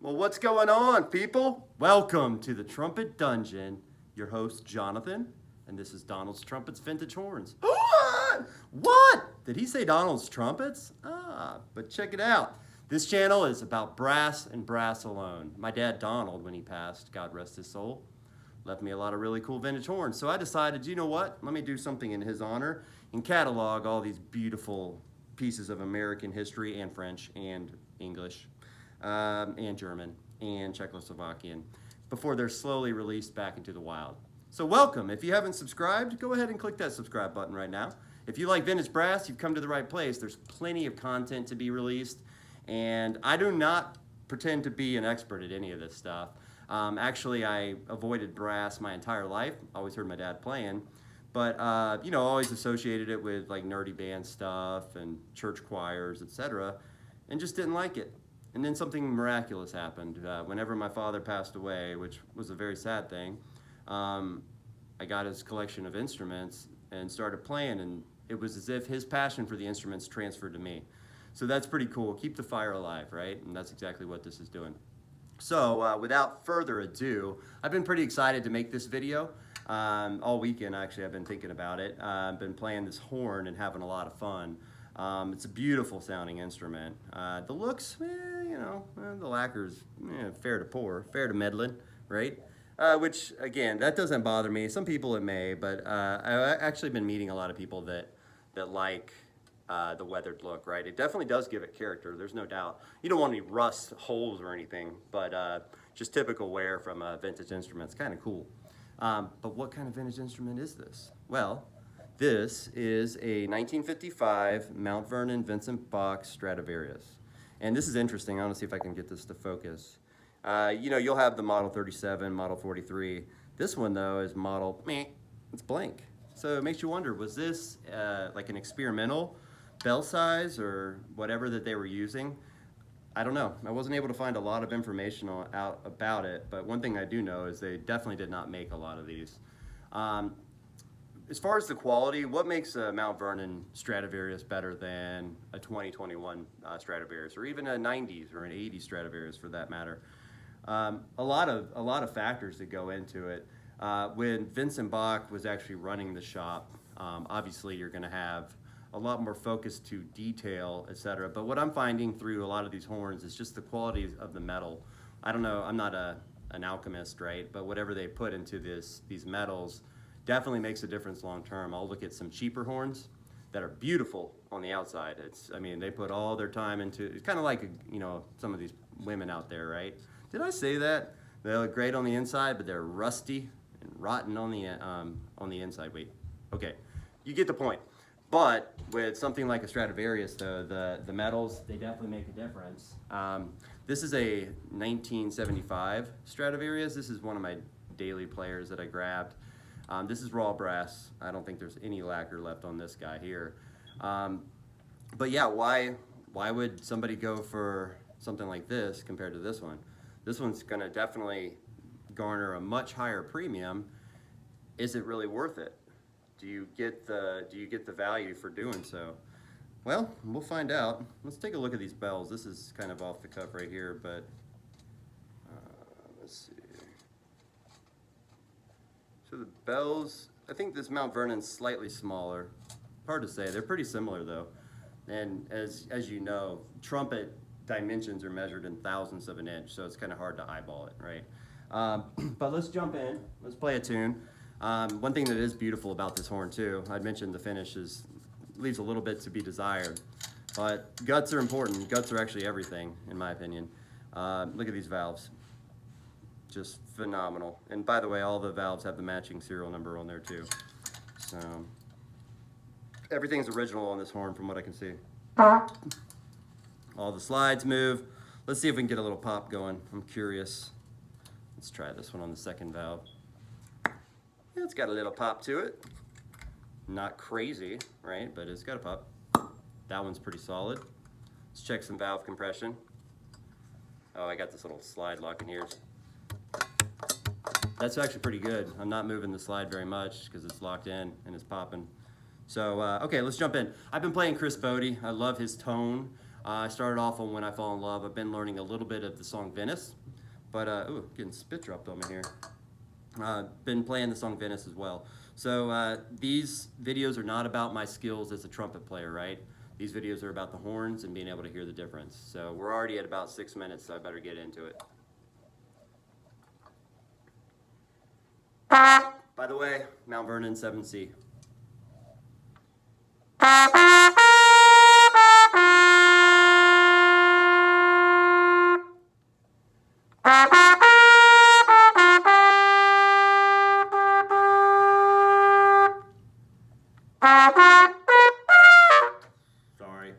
Well, what's going on, people? Welcome to the Trumpet Dungeon. Your host, Jonathan, and this is Donalds Trumpets Vintage Horns. What? Did he say Donalds Trumpets? But check it out. This channel is about brass and brass alone. My dad, Donald, when he passed, God rest his soul, left me a lot of really cool vintage horns. So I decided, you know what? Let me do something in his honor and catalog all these beautiful pieces of American history and French and English. And German and Czechoslovakian before they're slowly released back into the wild. So welcome. If you haven't subscribed, go ahead and click that subscribe button right now. If you like vintage brass, you've come to the right place. There's plenty of content to be released, and I do not pretend to be an expert at any of this stuff. Actually, I avoided brass my entire life. Always heard my dad playing, but always associated it with like nerdy band stuff and church choirs, etc., and just didn't like it. And then something miraculous happened. Whenever my father passed away, which was a very sad thing, I got his collection of instruments and started playing, and it was as if his passion for the instruments transferred to me. So that's pretty cool. Keep the fire alive, right? And that's exactly what this is doing. So without further ado, I've been pretty excited to make this video. All weekend, actually, I've been thinking about it. I've been playing this horn and having a lot of fun. It's a beautiful sounding instrument. The looks, the lacquer's fair to poor, fair to middling, right? Which, again, that doesn't bother me. Some people it may, but I've actually been meeting a lot of people that like the weathered look, right? It definitely does give it character, there's no doubt. You don't want any rust holes or anything, but just typical wear from a vintage instrument. It's kind of cool. But what kind of vintage instrument is this? Well, this is a 1955 Mt Vernon Vincent Bach Stradivarius. And this is interesting. I want to see if I can get this to focus. You'll have the Model 37, Model 43. This one, though, is Model, it's blank. So it makes you wonder, was this like an experimental bell size or whatever that they were using? I don't know. I wasn't able to find a lot of information out about it, but one thing I do know is they definitely did not make a lot of these. As far as the quality, what makes a Mt Vernon Stradivarius better than a 2021 Stradivarius, or even a 90s or an 80s Stradivarius for that matter? A lot of factors that go into it. When Vincent Bach was actually running the shop, obviously you're going to have a lot more focus to detail, etc. But what I'm finding through a lot of these horns is just the quality of the metal. I don't know, I'm not an alchemist, right? But whatever they put into these metals definitely makes a difference long term. I'll look at some cheaper horns that are beautiful on the outside. They put all their time into, it's kind of like, some of these women out there, right? Did I say that? They look great on the inside, but they're rusty and rotten on the inside. Wait, okay, you get the point. But with something like a Stradivarius, though, the metals, they definitely make a difference. This is a 1975 Stradivarius. This is one of my daily players that I grabbed. This is raw brass. I don't think there's any lacquer left on this guy here. But yeah, why would somebody go for something like this compared to this one? This one's gonna definitely garner a much higher premium. Is it really worth it? Do you get the value for doing so? Well, we'll find out. Let's take a look at these bells. This is kind of off the cuff right here, but let's see. So the bells, I think this Mt Vernon's slightly smaller. Hard to say. They're pretty similar though. And as you know, trumpet dimensions are measured in thousandths of an inch, so it's kind of hard to eyeball it, right? But let's jump in. Let's play a tune. One thing that is beautiful about this horn too, I'd mentioned the finish leaves a little bit to be desired, but guts are important. Guts are actually everything, in my opinion. Look at these valves. Just phenomenal. And by the way, all the valves have the matching serial number on there too. So everything's original on this horn from what I can see. All the slides move. Let's see if we can get a little pop going. I'm curious. Let's try this one on the second valve. Yeah, it's got a little pop to it. Not crazy, right? But it's got a pop. That one's pretty solid. Let's check some valve compression. Oh, I got this little slide lock in here. That's actually pretty good. I'm not moving the slide very much because it's locked in and it's popping. So, okay, let's jump in. I've been playing Chris Bode. I love his tone. I started off on When I Fall in Love. I've been learning a little bit of the song Venice, but ooh, getting spit dropped on me here. Been playing the song Venice as well. So these videos are not about my skills as a trumpet player, right? These videos are about the horns and being able to hear the difference. So we're already at about 6 minutes, so I better get into it. By the way, Mount Vernon 7C. Sorry.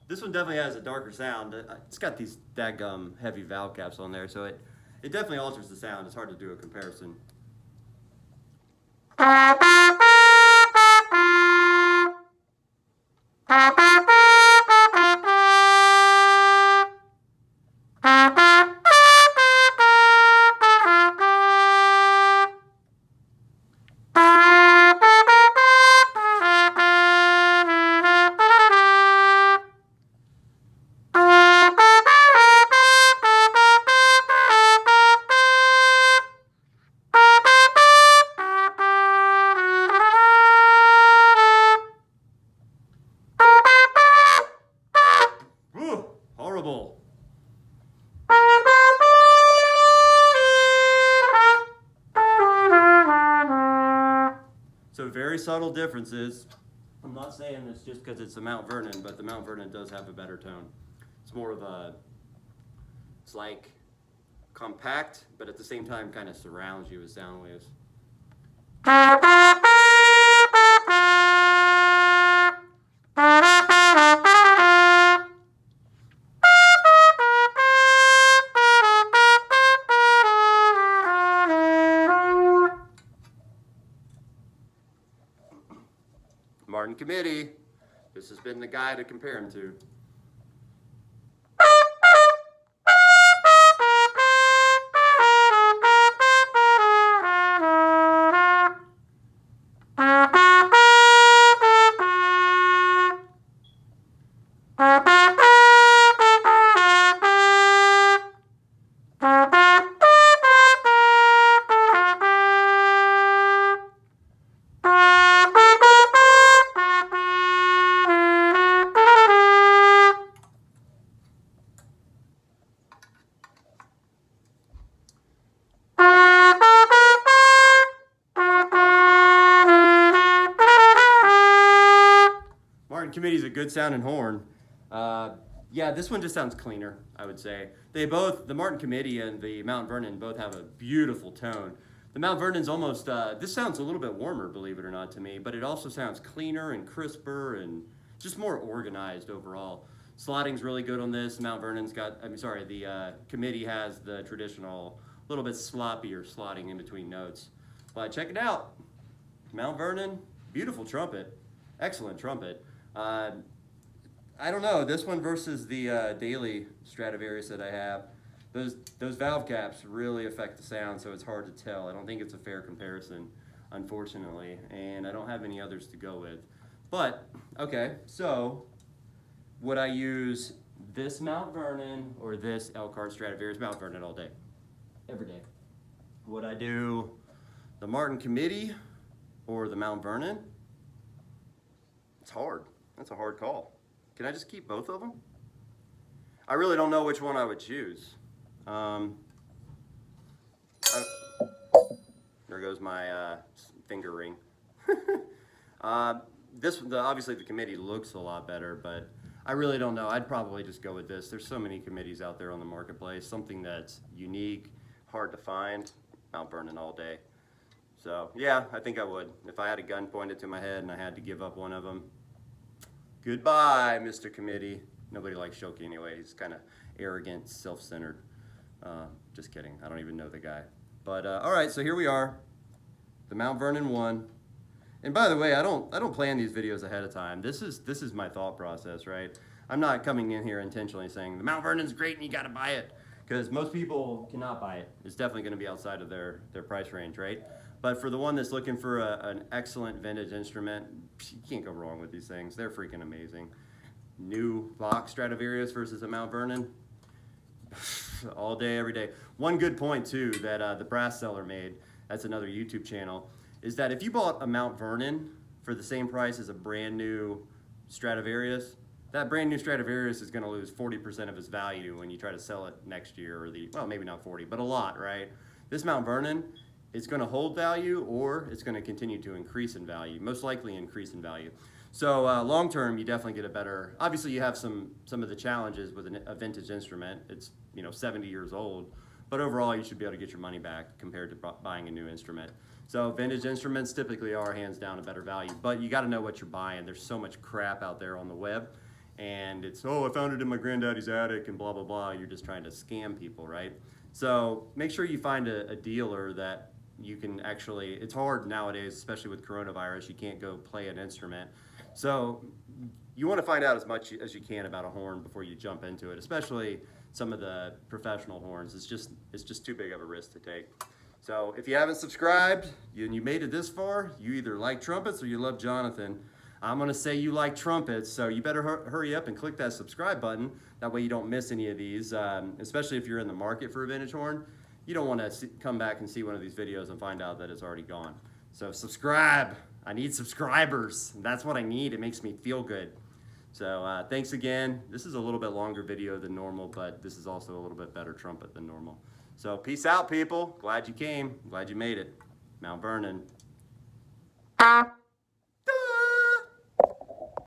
This one definitely has a darker sound. It's got these daggum heavy valve caps on there, so it definitely alters the sound. It's hard to do a comparison. Ooh, horrible. So very subtle differences. I'm not saying this just because it's the Mount Vernon, but the Mount Vernon does have a better tone. It's more of a, it's like compact, but at the same time kind of surrounds you with sound waves. Martin Committee, this has been the guy to compare him to. Committee's a good sounding horn. Yeah, this one just sounds cleaner, I would say. They both, the Martin Committee and the Mount Vernon, both have a beautiful tone. The Mount Vernon's almost, this sounds a little bit warmer, believe it or not, to me, but it also sounds cleaner and crisper and just more organized overall. Slotting's really good on this. Mount Vernon's got, the Committee has the traditional, little bit sloppier slotting in between notes. But check it out. Mount Vernon, beautiful trumpet. Excellent trumpet. I don't know, this one versus the daily Stradivarius that I have, those valve caps really affect the sound, so it's hard to tell. I don't think it's a fair comparison, unfortunately, and I don't have any others to go with. But, okay, so would I use this Mount Vernon or this Elkhart Stradivarius? Mount Vernon all day. every day. Would I do the Martin Committee or the Mt Vernon? It's hard. That's a hard call. Can I just keep both of them? I really don't know which one I would choose. There goes my finger ring. Obviously the committee looks a lot better, but I really don't know. I'd probably just go with this. There's so many committees out there on the marketplace. Something that's unique, hard to find. Mt Vernon all day. So yeah, I think I would. If I had a gun pointed to my head and I had to give up one of them, goodbye, Mr. Committee. Nobody likes Shoki anyway. He's kind of arrogant, self-centered. Just kidding. I don't even know the guy. But all right, so here we are. The Mt Vernon one. And by the way, I don't plan these videos ahead of time. This is my thought process, right? I'm not coming in here intentionally saying the Mt Vernon's great and you got to buy it, because most people cannot buy it. It's definitely going to be outside of their price range, right? But for the one that's looking for an excellent vintage instrument, you can't go wrong with these things. They're freaking amazing. New box Stradivarius versus a Mt Vernon, all day, every day. One good point too that the brass seller made, that's another YouTube channel, is that if you bought a Mt Vernon for the same price as a brand new Stradivarius, that brand new Stradivarius is going to lose 40% of its value when you try to sell it next year, or well, maybe not 40, but a lot, right? This Mt Vernon, it's going to hold value, or it's going to continue to increase in value, most likely increase in value. So long term, you definitely get a better, obviously you have some of the challenges with a vintage instrument. It's 70 years old, but overall you should be able to get your money back compared to buying a new instrument. So vintage instruments typically are hands down a better value, but you got to know what you're buying. There's so much crap out there on the web, and it's, oh, I found it in my granddaddy's attic and blah, blah, blah. You're just trying to scam people, right? So make sure you find a dealer that you can actually, it's hard nowadays, especially with coronavirus, you can't go play an instrument. So you want to find out as much as you can about a horn before you jump into it, especially some of the professional horns. It's just too big of a risk to take. So if you haven't subscribed and you made it this far, you either like trumpets or you love Jonathan. I'm gonna say you like trumpets, so you better hurry up and click that subscribe button. That way you don't miss any of these, especially if you're in the market for a vintage horn. You don't wanna come back and see one of these videos and find out that it's already gone. So subscribe. I need subscribers. That's what I need. It makes me feel good. So thanks again. This is a little bit longer video than normal, but this is also a little bit better trumpet than normal. So peace out, people. Glad you came. Glad you made it. Mt Vernon.